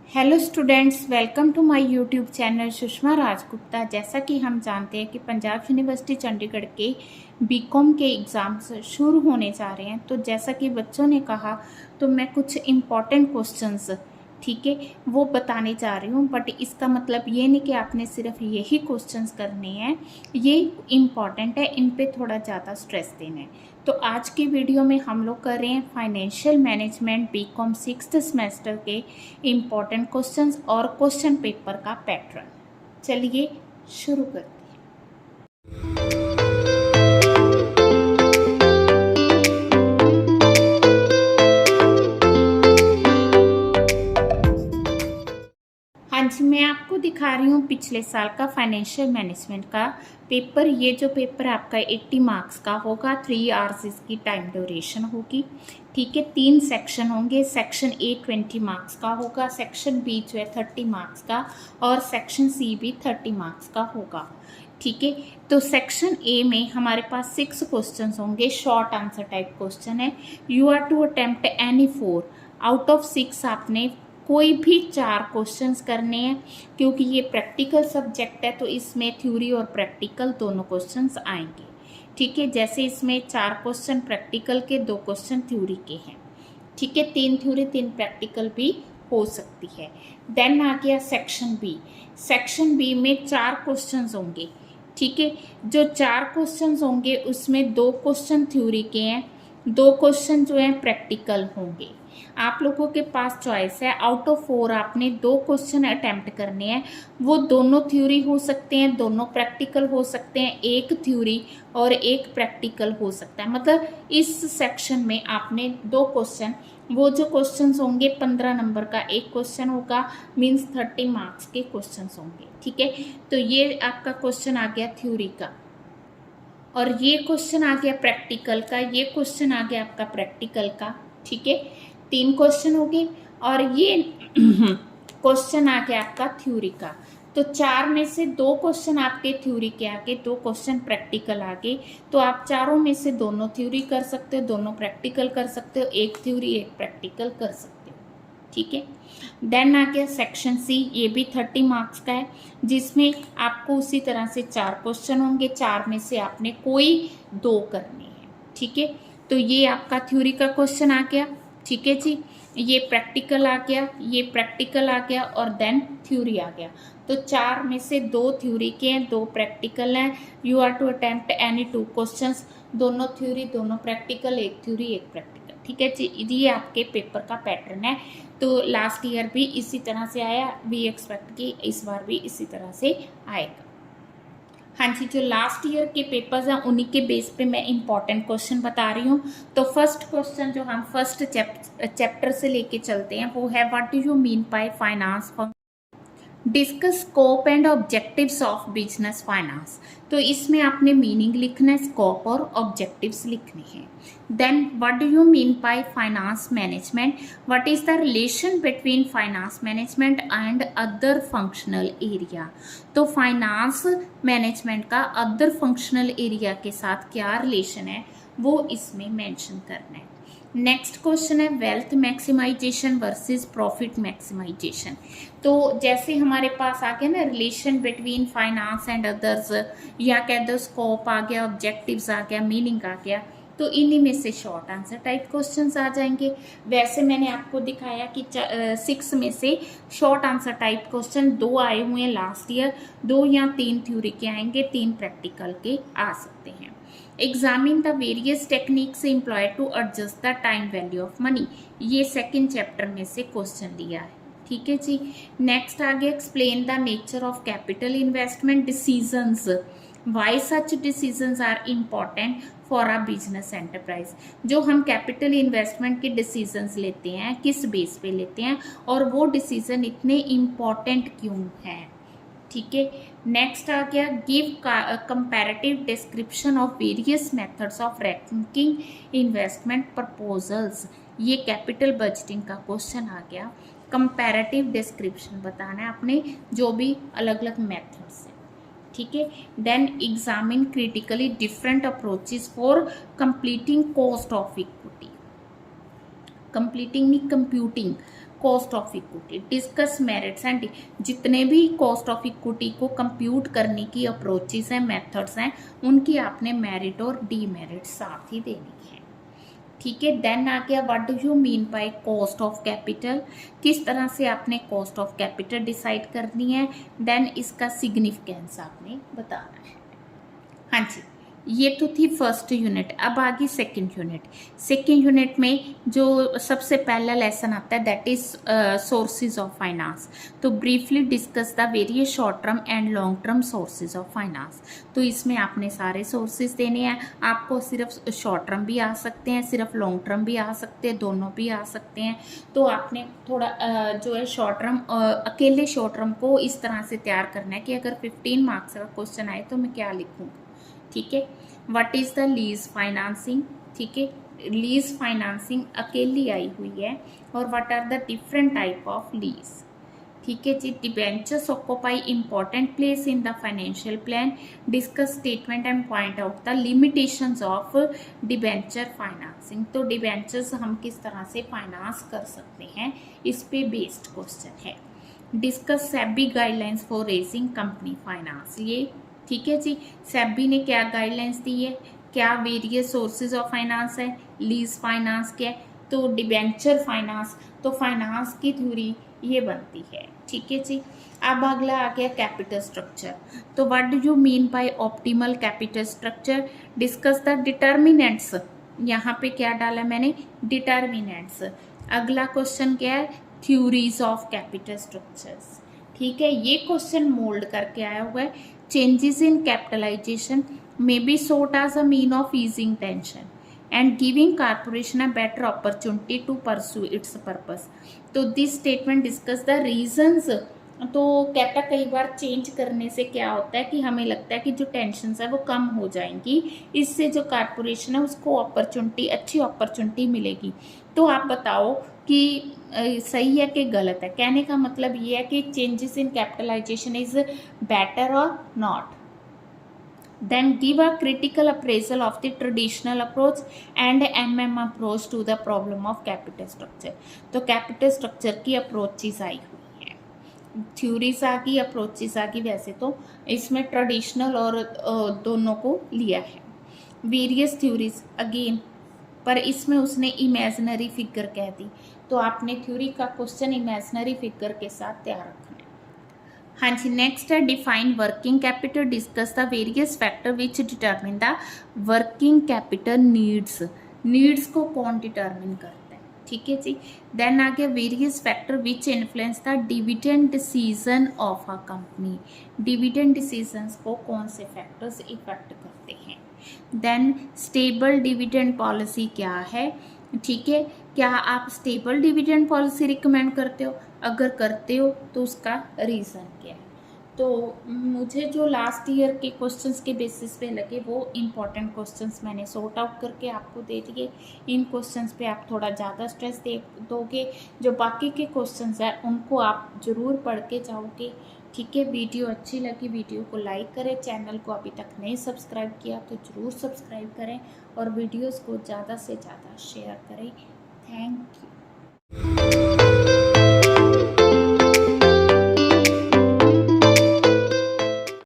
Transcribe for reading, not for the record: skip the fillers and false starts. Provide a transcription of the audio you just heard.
Hello students, welcome to my YouTube channel Sushma Rajgupta. जैसा कि हम जानते हैं कि पंजाब यूनिवर्सिटी चंडीगढ़ के बीकॉम के एग्ज़ाम्स शुरू होने जा रहे हैं, तो जैसा कि बच्चों ने कहा तो मैं कुछ इम्पॉर्टेंट क्वेश्चंस ठीक है वो बताने जा रही हूँ। बट इसका मतलब ये नहीं कि आपने सिर्फ यही क्वेश्चंस करने हैं, ये इम्पॉर्टेंट है, इन पे थोड़ा ज़्यादा स्ट्रेस देना है। तो आज की वीडियो में हम लोग कर रहे हैं financial management BCom 6th semester के इम्पॉर्टेंट क्वेश्चंस और क्वेश्चन पेपर का पैटर्न। चलिए शुरू करते हैं। हाँ जी, मैं आपको दिखा रही हूँ पिछले साल का फाइनेंशियल मैनेजमेंट का पेपर। ये जो पेपर आपका 80 मार्क्स का होगा, 3 आवर्स इसकी टाइम ड्यूरेशन होगी। ठीक है, 3 सेक्शन होंगे। सेक्शन ए 20 मार्क्स का होगा, सेक्शन बी जो है 30 मार्क्स का, और सेक्शन सी भी 30 मार्क्स का होगा। ठीक है, तो सेक्शन ए में हमारे पास 6 क्वेश्चन होंगे, शॉर्ट आंसर टाइप क्वेश्चन है। You are to attempt any 4 out of 6। आपने कोई भी 4 क्वेश्चंस करने हैं, क्योंकि ये प्रैक्टिकल सब्जेक्ट है तो इसमें थ्योरी और प्रैक्टिकल दोनों क्वेश्चंस आएंगे। ठीक है, जैसे इसमें 4 क्वेश्चन प्रैक्टिकल के, 2 क्वेश्चन थ्योरी के हैं। ठीक है, 3 थ्योरी 3 प्रैक्टिकल भी हो सकती है। देन आ गया सेक्शन बी। सेक्शन बी में 4 क्वेश्चंस होंगे। ठीक है, जो 4 क्वेश्चंस होंगे उसमें 2 क्वेश्चन थ्योरी के हैं, 2 क्वेश्चन जो हैं प्रैक्टिकल होंगे। आप लोगों के पास चॉइस है, आउट ऑफ 4 आपने 2 क्वेश्चन अटेम्प्ट करने हैं। वो दोनों थ्योरी हो सकते हैं, दोनों प्रैक्टिकल हो सकते हैं, एक थ्योरी और एक प्रैक्टिकल हो सकता है। मतलब इस सेक्शन में आपने 2 क्वेश्चन, वो जो क्वेश्चंस होंगे 15 नंबर का एक क्वेश्चन होगा, मीन्स 30 मार्क्स के क्वेश्चंस होंगे। ठीक है, तो ये आपका क्वेश्चन आ गया थ्योरी का, और ये क्वेश्चन आ गया प्रैक्टिकल का, ये क्वेश्चन आ गया आपका प्रैक्टिकल का। ठीक है, 3 क्वेश्चन हो गए, और ये क्वेश्चन आ गया आपका थ्योरी का। तो 4 में से 2 क्वेश्चन आपके थ्योरी के आगे, 2 क्वेश्चन प्रैक्टिकल आगे। तो आप चारों में से दोनों थ्योरी कर सकते हो, दोनों प्रैक्टिकल कर सकते हो, एक थ्योरी एक प्रैक्टिकल कर सकते हो। ठीक है, देन आ गया सेक्शन सी। ये भी 30 मार्क्स का है, जिसमें आपको उसी तरह से 4 क्वेश्चन होंगे, 4 में से आपने कोई 2 करने हैं। ठीक है, तो ये आपका थ्योरी का क्वेश्चन आ गया। ठीक है जी, ये प्रैक्टिकल आ गया, ये प्रैक्टिकल आ गया, और देन थ्योरी आ गया। तो 4 में से 2 थ्योरी के हैं, 2 प्रैक्टिकल हैं। You are to attempt any 2 questions, दोनों थ्योरी दोनों प्रैक्टिकल, एक थ्योरी एक प्रैक्टिकल। ठीक है जी, ये आपके पेपर का पैटर्न है। तो लास्ट ईयर भी इसी तरह से आया, वी एक्सपेक्ट कि इस बार भी इसी तरह से आएगा। हाँ जी, जो लास्ट ईयर के पेपर्स हैं उन्हीं के बेस पे मैं इंपॉर्टेंट क्वेश्चन बता रही हूँ। तो फर्स्ट क्वेश्चन जो हम फर्स्ट चैप्टर से लेके चलते हैं वो है, what do you mean by finance function, discuss scope and objectives of business finance. तो इसमें आपने मीनिंग लिखना है, स्कोप और ऑब्जेक्टिव्स लिखने हैं। Then what do you mean by finance management, what is the relation between finance management and other functional area. तो finance management का अदर फंक्शनल एरिया के साथ क्या रिलेशन है वो इसमें मेंशन करना है। नेक्स्ट क्वेश्चन है, wealth maximisation versus profit maximisation. तो जैसे हमारे पास आ गया ना relation between finance and others, या कह दो स्कोप आ गया, ऑब्जेक्टिव्स आ गया, मीनिंग आ गया, तो इन्हीं में से शॉर्ट आंसर टाइप क्वेश्चंस आ जाएंगे। वैसे मैंने आपको दिखाया कि 6 में से शॉर्ट आंसर टाइप क्वेश्चन 2 आए हुए हैं लास्ट ईयर, 2 या 3 थ्योरी के आएंगे, 3 प्रैक्टिकल के आ सकते हैं। Examine the various techniques employed to adjust the time value of money, ये सेकंड चैप्टर में से क्वेश्चन दिया है। ठीक है जी, नेक्स्ट आगे, explain the nature of capital investment decisions, why such decisions are important for a business enterprise. जो हम कैपिटल इन्वेस्टमेंट के डिसीजंस लेते हैं किस बेस पे लेते हैं, और वो डिसीजन इतने इम्पॉर्टेंट क्यों हैं। ठीक है, नेक्स्ट आ गया, give comparative description of various methods of ranking investment proposals. ये कैपिटल बजटिंग का क्वेश्चन आ गया, कंपैरेटिव डिस्क्रिप्शन बताना है आपने जो भी अलग अलग मेथड्स हैं। ठीक है, then examine critically different approaches for completing cost of equity, completing नहीं computing cost of equity, discuss merits and, जितने भी कॉस्ट ऑफ इक्विटी को कंप्यूट करने की अप्रोचेस हैं, मेथड्स हैं, उनकी आपने मेरिट और डीमेरिट साथ ही देनी है। ठीक है, देन आ गया what do you mean by cost of capital, किस तरह से आपने कॉस्ट ऑफ कैपिटल डिसाइड करनी है, देन इसका सिग्निफिकेंस आपने बताना है। हाँ जी, ये तो थी फर्स्ट यूनिट। अब आ गई सेकेंड यूनिट। सेकेंड यूनिट में जो सबसे पहला लेसन आता है that is sources of finance. तो briefly discuss the various short term and long term sources of finance. तो इसमें आपने सारे सोर्सेज देने हैं, आपको सिर्फ शॉर्ट टर्म भी आ सकते हैं, सिर्फ लॉन्ग टर्म भी आ सकते हैं, दोनों भी आ सकते हैं। तो आपने थोड़ा जो है शॉर्ट टर्म, अकेले शॉर्ट टर्म को इस तरह से तैयार करना है कि अगर 15 मार्क्स का क्वेश्चन आए तो मैं क्या लिखूँ। ठीक है, what is the lease financing. ठीक है, लीज फाइनेंसिंग अकेली आई हुई है। और what are the different type of lease. ठीक है जी, debentures occupy important place in the financial plan, discuss statement and point out the limitations of debenture financing. तो डिबेंचर्स हम किस तरह से फाइनेंस कर सकते हैं, इस पे बेस्ड क्वेश्चन है। Discuss SEBI guidelines for raising company finance. ये ठीक है जी, सेबी ने क्या गाइडलाइंस दी है, क्या वेरियस सोर्सेज ऑफ फाइनेंस है, लीज फाइनेंस क्या है, तो डिबेंचर फाइनेंस, तो फाइनेंस की थ्योरी ये बनती है। ठीक है जी, अब अगला आ गया कैपिटल स्ट्रक्चर। तो what do you mean bye optimal capital structure, discuss the determinants. यहाँ पे क्या डाला मैंने, डिटर्मिनेंट्स। अगला क्वेश्चन क्या है, थ्योरीज ऑफ कैपिटल स्ट्रक्चर्स। ठीक है, ये क्वेश्चन मोल्ड करके आया हुआ है। Changes in capitalization may be sought as a mean of easing tension and giving corporation a better opportunity to pursue its purpose. तो this statement discuss the reasons। तो कहता कई बार चेंज करने से क्या होता है कि हमें लगता है कि जो टेंशन है वो कम हो जाएंगी, इससे जो कारपोरेशन है उसको अपॉर्चुनिटी, अच्छी अपॉर्चुनिटी मिलेगी। तो आप बताओ कि सही है कि गलत है। कहने का मतलब ये है कि changes in capitalization is better और not. Then give a critical appraisal of the traditional approach and MM approach to the problem of capital structure। तो capital structure की approaches आई हुई हैं, थ्योरीज आ गई, अप्रोचेस आ गई। वैसे तो इसमें ट्रेडिशनल और दोनों को लिया है। वेरियस थ्योरीज अगेन, पर इसमें उसने इमेजिनरी फिगर कह दी, तो आपने थ्योरी का क्वेश्चन इमेजिनरी फिगर के साथ तैयार रखना है। हाँ जी, नेक्स्ट है define working capital, discuss the various factor which determine the working capital needs. Needs को कौन डिटरमिन करता है, ठीक है जी। देन आ गया various factor which influence the dividend decision of a company. Dividend decisions को कौन से फैक्टर्स इफेक्ट करते हैं। देन स्टेबल डिविडेंड पॉलिसी क्या है, ठीक है, क्या आप स्टेबल डिविडेंड पॉलिसी रिकमेंड करते हो, अगर करते हो तो उसका रीज़न क्या है। तो मुझे जो लास्ट ईयर के क्वेश्चंस के बेसिस पे लगे वो इम्पॉर्टेंट क्वेश्चंस मैंने सॉर्ट आउट करके आपको दे दिए। इन क्वेश्चंस पे आप थोड़ा ज़्यादा स्ट्रेस दोगे, जो बाकी के क्वेश्चंस हैं उनको आप ज़रूर पढ़ के जाओगे। ठीक है, वीडियो अच्छी लगी वीडियो को लाइक करें, चैनल को अभी तक नहीं सब्सक्राइब किया तो ज़रूर सब्सक्राइब करें और वीडियोज़ को ज़्यादा से ज़्यादा शेयर करें। Thank you.